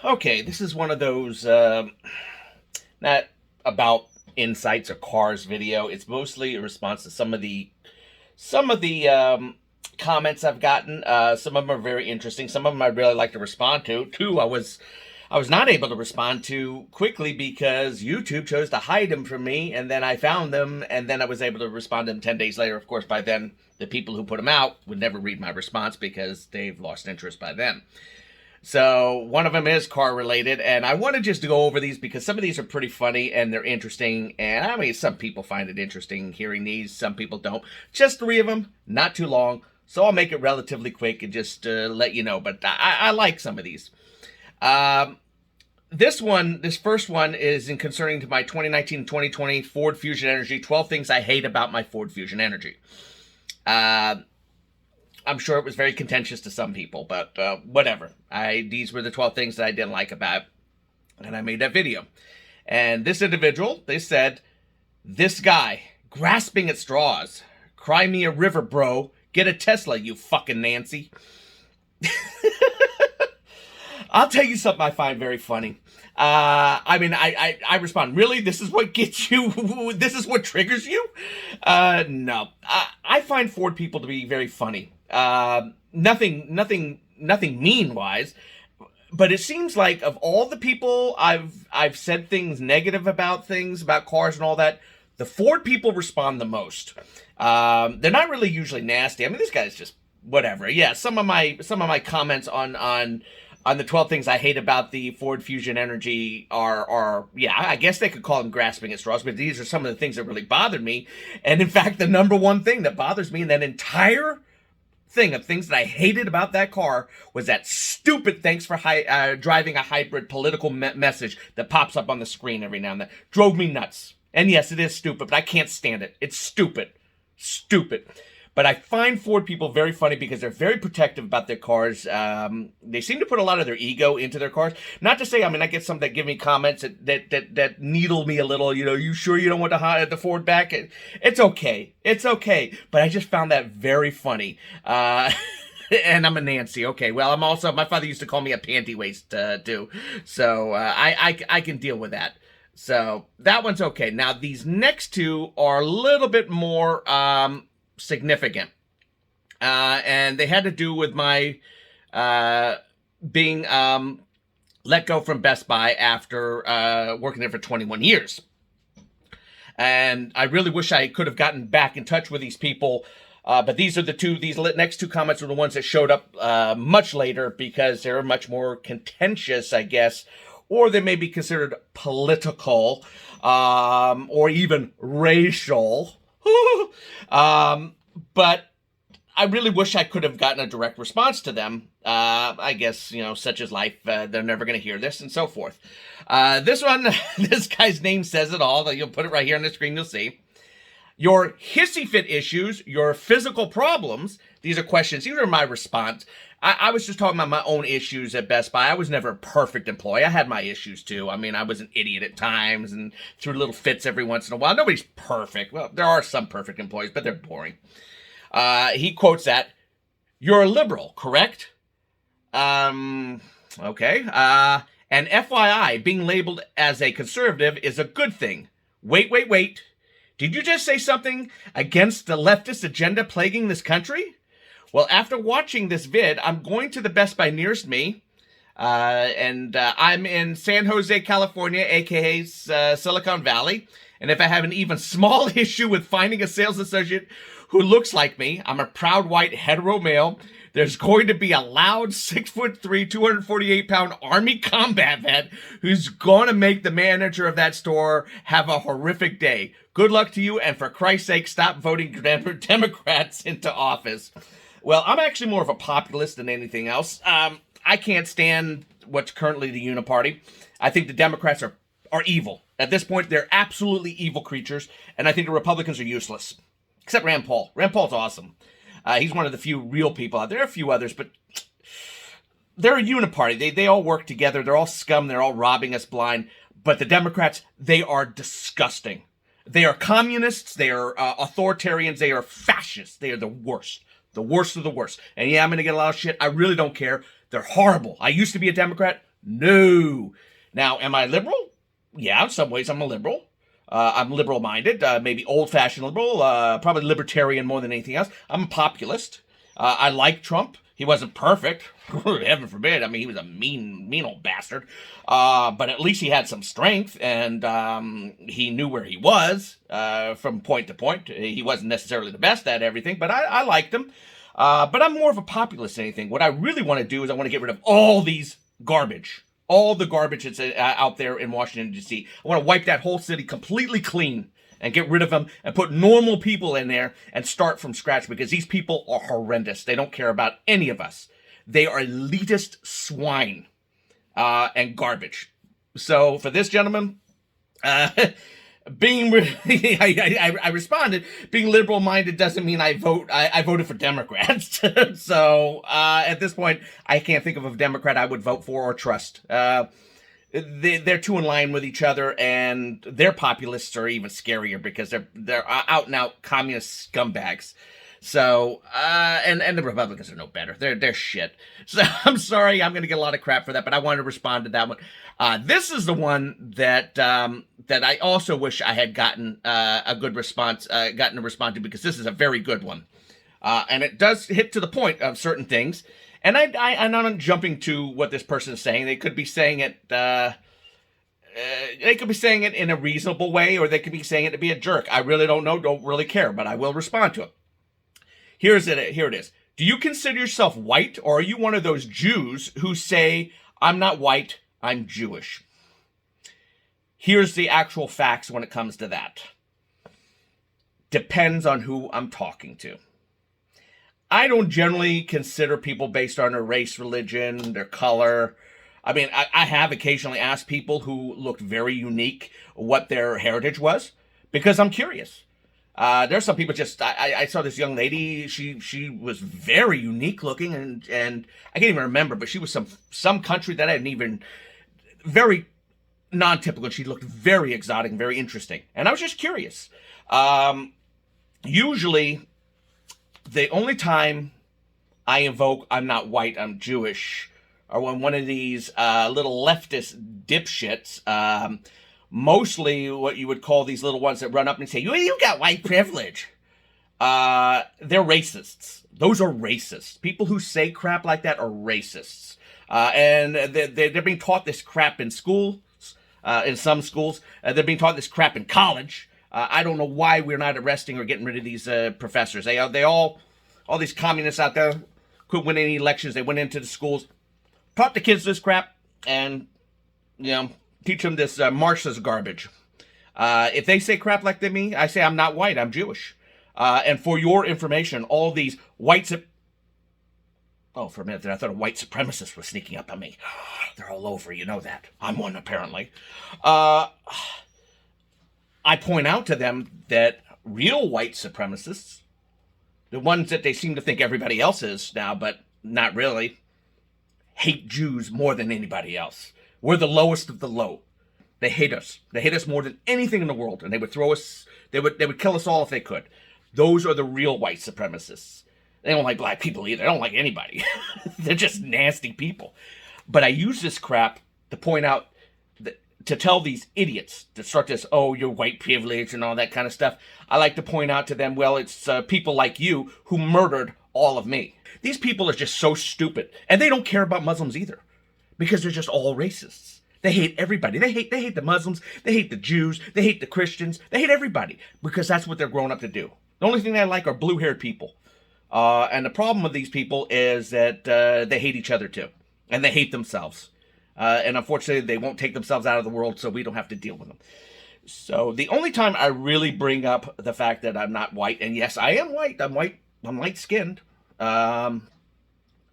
Okay, this is one of those not about insights or cars video. It's mostly a response to some of the comments I've gotten. Some of them are very interesting. Some of them I'd really like to respond to. Two, I was not able to respond to quickly because YouTube chose to hide them from me, and then I found them, and then I was able to respond to them 10 days later. Of course, by then the people who put them out would never read my response because they've lost interest by then. So one of them is car related, and I want to just go over these because some of these are pretty funny and they're interesting. And I mean, some people find it interesting hearing these, some people don't. Just three of them, not too long, so I'll make it relatively quick and just let you know. But I like some of these. Um, this first one is in concerning to my 2019-2020 Ford Fusion Energy. 12 things I hate about my Ford Fusion Energy. Uh, I'm sure it was very contentious to some people, but whatever. These were the 12 things that I didn't like about it, and I made that video. And this individual, they said, this guy, grasping at straws. Cry me a river, bro. Get a Tesla, you fucking Nancy. I'll tell you something I find very funny. I respond, really? This is what gets you? This is what triggers you? No. I find Ford people to be very funny. Nothing mean-wise. But it seems like of all the people I've said things negative about things, about cars and all that, the Ford people respond the most. They're not really usually nasty. I mean, this guy's just whatever. Yeah, some of my comments on the 12 things I hate about the Ford Fusion Energy are yeah, I guess they could call them grasping at straws, but these are some of the things that really bothered me. And in fact, the number one thing that bothers me in that entire thing of things that I hated about that car was that stupid thanks for driving a hybrid political message that pops up on the screen every now and then. Drove me nuts. And yes, it is stupid, but I can't stand it. It's stupid. Stupid. But I find Ford people very funny because they're very protective about their cars. They seem to put a lot of their ego into their cars. Not to say, I mean, I get some that give me comments that needle me a little. You know, you sure you don't want the Ford back? It's okay. It's okay. But I just found that very funny. And I'm a Nancy. Okay, well, I'm also, my father used to call me a panty waist too. So I can deal with that. So that one's okay. Now, these next two are a little bit more significant. And they had to do with my being let go from Best Buy after working there for 21 years. And I really wish I could have gotten back in touch with these people. But these next two comments are the ones that showed up much later because they're much more contentious, I guess, or they may be considered political, or even racial. But I really wish I could have gotten a direct response to them. I guess, such is life. They're never going to hear this and so forth. This one, this guy's name says it all. You'll put it right here on the screen. You'll see. Your hissy fit issues, your physical problems. These are questions. These are my response. I was just talking about my own issues at Best Buy. I was never a perfect employee. I had my issues too. I mean, I was an idiot at times and threw little fits every once in a while. Nobody's perfect. Well, there are some perfect employees, but they're boring. He quotes that, "You're a liberal, correct?" Okay. And FYI, being labeled as a conservative is a good thing. Wait. Did you just say something against the leftist agenda plaguing this country? Well, after watching this vid, I'm going to the Best Buy nearest me, and I'm in San Jose, California, aka Silicon Valley. And if I have an even small issue with finding a sales associate who looks like me, I'm a proud white hetero male, there's going to be a loud 6'3", 248-pound Army combat vet who's going to make the manager of that store have a horrific day. Good luck to you, and for Christ's sake, stop voting Democrats into office. Well, I'm actually more of a populist than anything else. I can't stand what's currently the Uniparty. I think the Democrats are evil. At this point, they're absolutely evil creatures, and I think the Republicans are useless. Except Rand Paul. Rand Paul's awesome. He's one of the few real people out there. There are a few others, but they're a uniparty. They all work together. They're all scum. They're all robbing us blind. But the Democrats, they are disgusting. They are communists. They are authoritarians. They are fascists. They are the worst. The worst of the worst. And yeah, I'm going to get a lot of shit. I really don't care. They're horrible. I used to be a Democrat. No. Now, am I liberal? Yeah, in some ways I'm a liberal. I'm liberal-minded, maybe old-fashioned liberal, probably libertarian more than anything else. I'm a populist. I like Trump. He wasn't perfect, heaven forbid. I mean, he was a mean old bastard. But at least he had some strength, and he knew where he was from point to point. He wasn't necessarily the best at everything, but I liked him. But I'm more of a populist than anything. What I really want to do is I want to get rid of all these garbage. All the garbage that's out there in Washington, D.C. I want to wipe that whole city completely clean and get rid of them and put normal people in there and start from scratch, because these people are horrendous. They don't care about any of us. They are elitist swine and garbage. So for this gentleman, I responded, being liberal-minded doesn't mean I voted for Democrats. So at this point, I can't think of a Democrat I would vote for or trust. They're too in line with each other, and their populists are even scarier because they're out and out communist scumbags. So and the Republicans are no better. They're shit. So I'm sorry, I'm going to get a lot of crap for that, but I wanted to respond to that one. This is the one that that I also wish I had gotten a good response, gotten to respond to, because this is a very good one, and it does hit to the point of certain things. And I'm not jumping to what this person is saying. They could be saying it. They could be saying it in a reasonable way, or they could be saying it to be a jerk. I really don't know. Don't really care, but I will respond to it. Here it is. Do you consider yourself white, or are you one of those Jews who say, I'm not white, I'm Jewish? Here's the actual facts when it comes to that. Depends on who I'm talking to. I don't generally consider people based on their race, religion, their color. I mean, I have occasionally asked people who looked very unique what their heritage was, because I'm curious. There's some people just, I saw this young lady, she was very unique looking, and I can't even remember, but she was some country that I didn't even, very non-typical. She looked very exotic and very interesting. And I was just curious. Usually, the only time I invoke I'm not white, I'm Jewish, or when one of these little leftist dipshits, mostly what you would call these little ones that run up and say, you got white privilege. They're racists. Those are racists. People who say crap like that are racists. And they're being taught this crap in schools, in some schools. They're being taught this crap in college. I don't know why we're not arresting or getting rid of these professors. They all these communists out there couldn't win any elections. They went into the schools, taught the kids this crap, and teach them this Marxist garbage. If they say crap like me, I say I'm not white, I'm Jewish. And for your information, all these oh, for a minute there, I thought a white supremacist was sneaking up on me. They're all over, you know that. I'm one, apparently. I point out to them that real white supremacists, the ones that they seem to think everybody else is now, but not really, hate Jews more than anybody else. We're the lowest of the low. They hate us. They hate us more than anything in the world, and they would throw us, they would kill us all if they could. Those are the real white supremacists. They don't like black people either. They don't like anybody. They're just nasty people. But I use this crap to point out, to tell these idiots that start this, oh, you're white privilege and all that kind of stuff. I like to point out to them, well, it's people like you who murdered all of me. These people are just so stupid. And they don't care about Muslims either, because they're just all racists. They hate everybody. They hate the Muslims. They hate the Jews. They hate the Christians. They hate everybody, because that's what they're grown up to do. The only thing they like are blue-haired people. And the problem with these people is that they hate each other too. And they hate themselves. And unfortunately, they won't take themselves out of the world, so we don't have to deal with them. So the only time I really bring up the fact that I'm not white, and yes, I am white. I'm light-skinned, and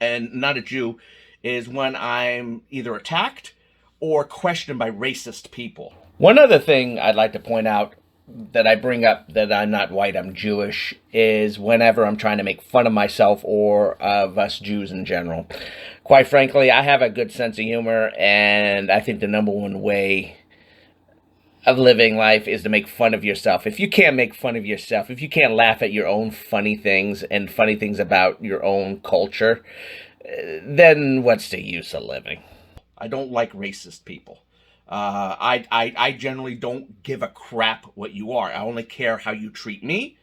not a Jew, is when I'm either attacked or questioned by racist people. One other thing I'd like to point out that I bring up that I'm not white, I'm Jewish, is whenever I'm trying to make fun of myself or of us Jews in general. Quite frankly, I have a good sense of humor, and I think the number one way of living life is to make fun of yourself. If you can't make fun of yourself, if you can't laugh at your own funny things and funny things about your own culture, then what's the use of living? I don't like racist people. I generally don't give a crap what you are. I only care how you treat me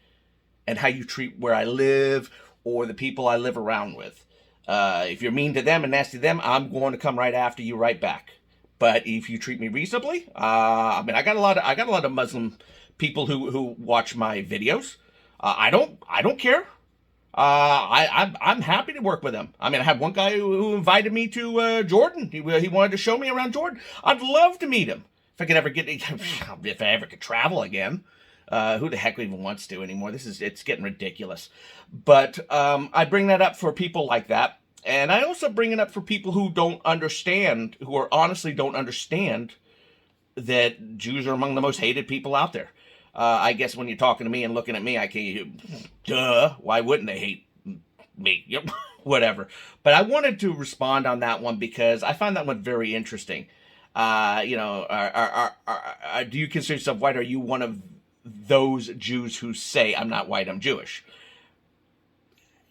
and how you treat where I live or the people I live around with. If you're mean to them and nasty to them, I'm going to come right after you right back. But if you treat me reasonably, I mean, I got a lot of Muslim people who watch my videos. I don't care. I'm happy to work with them. I mean, I had one guy who invited me to Jordan. He wanted to show me around Jordan. I'd love to meet him if I could ever get if I ever could travel again. Who the heck even wants to anymore? It's getting ridiculous. But I bring that up for people like that, and I also bring it up for people who don't understand, who are honestly don't understand that Jews are among the most hated people out there. I guess when you're talking to me and looking at me, I can't. Duh. Why wouldn't they hate me? Yep. Whatever. But I wanted to respond on that one because I find that one very interesting. You know, do you consider yourself white? Are you one of those Jews who say I'm not white, I'm Jewish?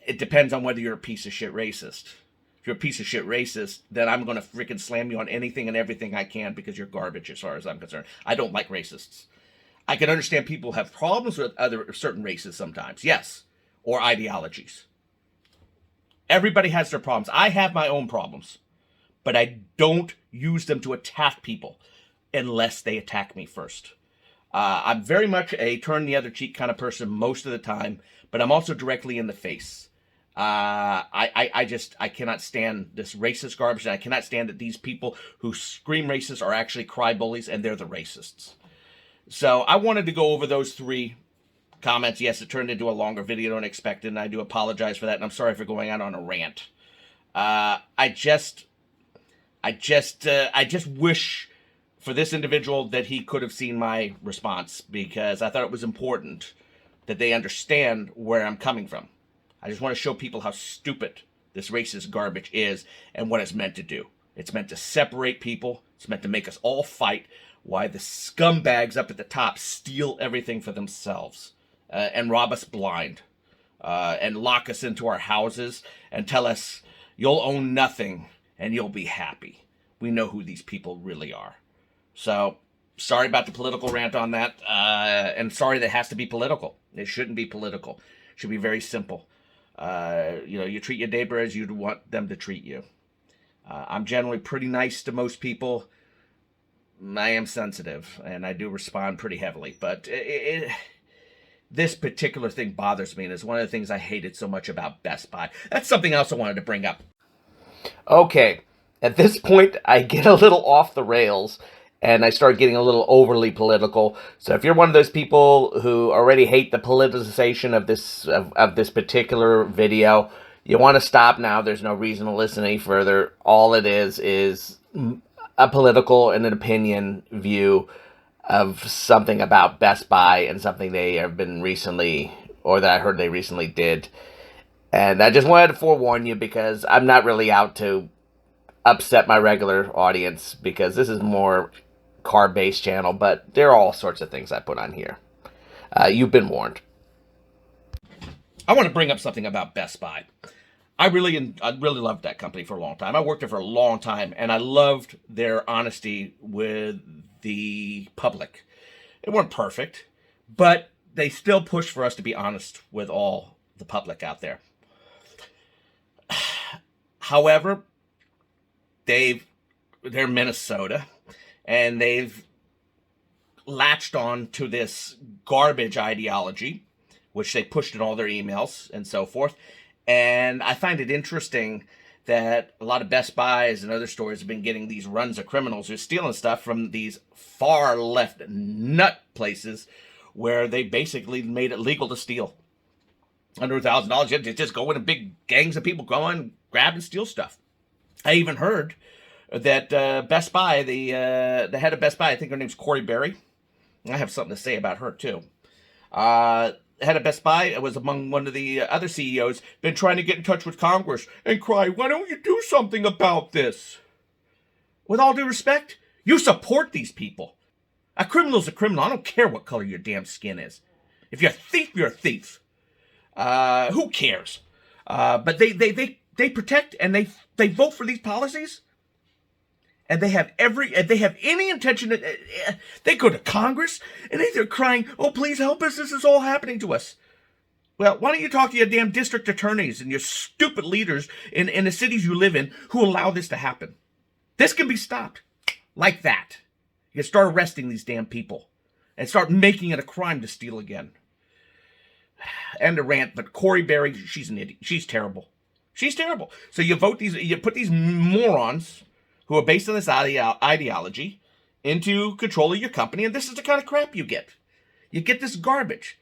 It depends on whether you're a piece of shit racist. If you're a piece of shit racist, then I'm going to freaking slam you on anything and everything I can because you're garbage as far as I'm concerned. I don't like racists. I can understand people have problems with other certain races sometimes, yes, or ideologies. Everybody has their problems. I have my own problems, but I don't use them to attack people unless they attack me first. I'm very much a turn the other cheek kind of person most of the time, but I'm also directly in the face. I cannot stand this racist garbage, and I cannot stand that these people who scream racist are actually cry bullies, and they're the racists. So I wanted to go over those three comments. Yes, it turned into a longer video than expected, and I do apologize for that, and I'm sorry for going out on a rant. I just wish for this individual that he could have seen my response, because I thought it was important that they understand where I'm coming from. I just want to show people how stupid this racist garbage is and what it's meant to do. It's meant to separate people. It's meant to make us all fight. Why the scumbags up at the top steal everything for themselves and rob us blind and lock us into our houses and tell us you'll own nothing and you'll be happy. We know who these people really are. So, sorry about the political rant on that, and sorry that it has to be political. It shouldn't be political. It should be very simple. You know, you treat your neighbor as you'd want them to treat you. I'm generally pretty nice to most people. I am sensitive, and I do respond pretty heavily, but this particular thing bothers me, and it's one of the things I hated so much about Best Buy. That's something else I wanted to bring up. Okay, at this point, I get a little off the rails, and I start getting a little overly political. So if you're one of those people who already hate the politicization of this particular video, you want to stop now. There's no reason to listen any further. All it is a political and an opinion view of something about Best Buy and something they have been recently, or that I heard they recently did. And I just wanted to forewarn you, because I'm not really out to upset my regular audience, because this is more car-based channel, but there are all sorts of things I put on here. You've been warned. I want to bring up something about Best Buy. I really loved that company for a long time. I worked there for a long time, and I loved their honesty with the public. They weren't perfect, but they still pushed for us to be honest with all the public out there. However, they're Minnesota, and they've latched on to this garbage ideology, which they pushed in all their emails and so forth. And I find it interesting that a lot of Best Buys and other stores have been getting these runs of criminals who are stealing stuff from these far left nut places where they basically made it legal to steal. Under $1,000, you just go in, big gangs of people go in, grab and steal stuff. I even heard that Best Buy, the head of Best Buy, I think her name's Corie Barry. I have something to say about her too. Head of Best Buy was among one of the other CEOs, been trying to get in touch with Congress and cry, why don't you do something about this? With all due respect, you support these people. A criminal's a criminal. I don't care what color your damn skin is. If you're a thief, you're a thief. Who cares? But they protect and they vote for these policies. And they have any intention to, they go to Congress and they're crying, oh, please help us, this is all happening to us. Well, why don't you talk to your damn district attorneys and your stupid leaders in the cities you live in who allow this to happen? This can be stopped like that. You can start arresting these damn people and start making it a crime to steal again. End of rant, but Corie Barry, she's an idiot. She's terrible. She's terrible. So you put these morons who are based on this ideology into control of your company, and this is the kind of crap you get. You get this garbage.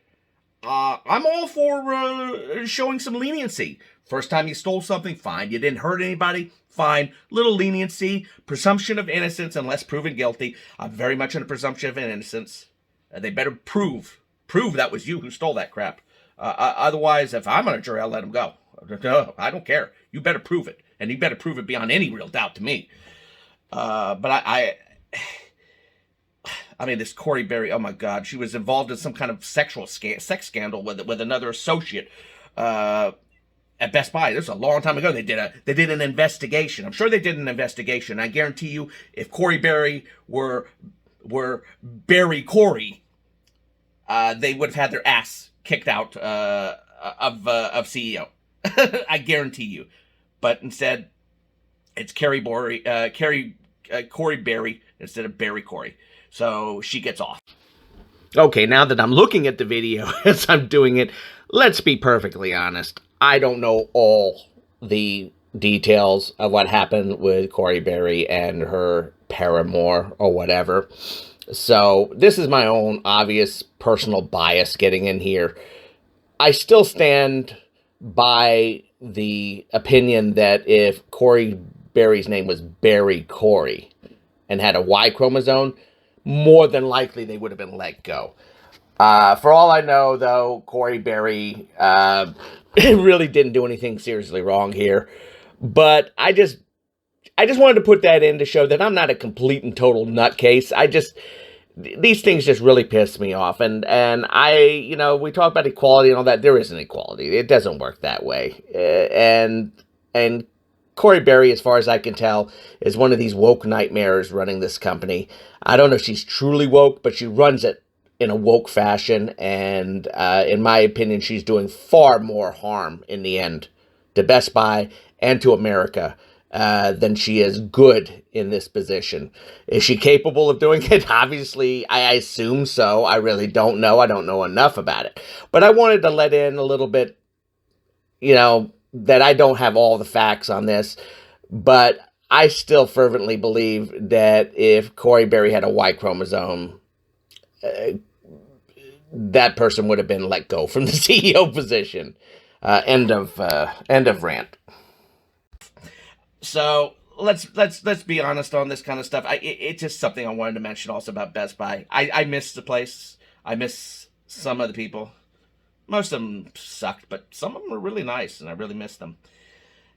I'm all for showing some leniency. First time you stole something, fine. You didn't hurt anybody, fine. Little leniency, presumption of innocence unless proven guilty. I'm very much in a presumption of innocence. They better prove that was you who stole that crap. Otherwise, if I'm on a jury, I'll let them go. No, I don't care. You better prove it, and you better prove it beyond any real doubt to me. But I mean, this Corie Barry, oh my God, she was involved in some kind of sex scandal with another associate at Best Buy. This was a long time ago. They did an investigation. I'm sure they did an investigation. I guarantee you, if Corie Barry were Barry Corie, they would have had their ass kicked out of CEO. I guarantee you. But instead, it's Corie Barry instead of Barry Corie. So she gets off. Okay, now that I'm looking at the video as I'm doing it, let's be perfectly honest. I don't know all the details of what happened with Corie Barry and her paramour or whatever. So this is my own obvious personal bias getting in here. I still stand by the opinion that if Corie Barry's name was Barry Corie and had a Y chromosome, more than likely they would have been let go. For all I know, though, Corie Barry really didn't do anything seriously wrong here. But I just wanted to put that in to show that I'm not a complete and total nutcase. These things just really piss me off. And we talk about equality and all that. There isn't equality. It doesn't work that way. And Corie Barry, as far as I can tell, is one of these woke nightmares running this company. I don't know if she's truly woke, but she runs it in a woke fashion. And in my opinion, she's doing far more harm in the end to Best Buy and to America than she is good in this position. Is she capable of doing it? Obviously, I assume so. I really don't know. I don't know enough about it. But I wanted to let in a little bit, that I don't have all the facts on this. But I still fervently believe that if Corie Barry had a Y chromosome, that person would have been let go from the CEO position. End of rant. So let's be honest on this kind of stuff. It's just something I wanted to mention also about Best Buy. I miss the place. I miss some of the people. Most of them sucked, but some of them were really nice, and I really miss them.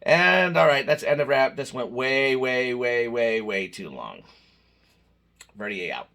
And all right, that's end of rant. This went way, way, way, way, way too long. Verdier out.